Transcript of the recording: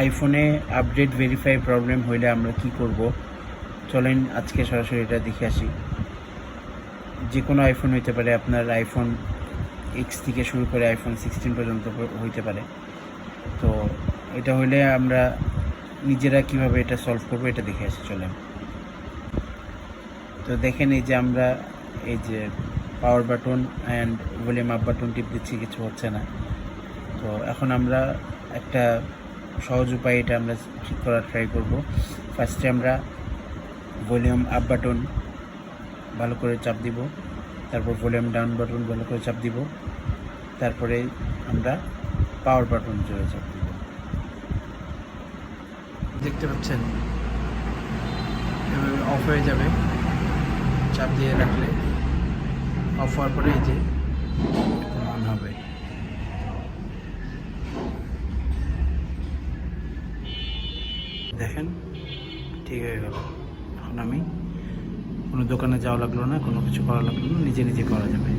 আইফোনে update verify problem হইলে আমরা কি করব, চলেন আজকে সরাসরি এটা দেখে আসি। যে কোনো আইফোন হইতে পারে, আপনার আইফোন এক্স থেকে শুরু করে আইফোন 16 পর্যন্ত হইতে পারে। তো এটা হইলে আমরা নিজেরা কিভাবে এটা সলভ করবো এটা দেখে আসি, চলেন। তো দেখেন এই যে আমরা এই যে power button and volume up button টিপ দিচ্ছি, কিছু হচ্ছে না। তো এখন আমরা একটা সহজ উপায় এটা আমরা ঠিক করার ট্রাই করব। ফার্স্টে আমরা ভলিউম আপ বাটন ভালো করে চাপ দিব, তারপর ভলিউম ডাউন বাটন ভালো করে চাপ দিব, তারপরে আমরা পাওয়ার বাটন জোরে চাপ দিব। দেখতে পাচ্ছেন এভাবে অফ হয়ে যাবে, চাপ দিয়ে রাখলে অফ হওয়ার পরে এই যে অন হবে। দেখেন ঠিক হয়ে গেল। এখন আমি কোনো দোকানে যাওয়া লাগলো না, কোনো কিছু করা লাগলো না, নিজে নিজে করা যাবে।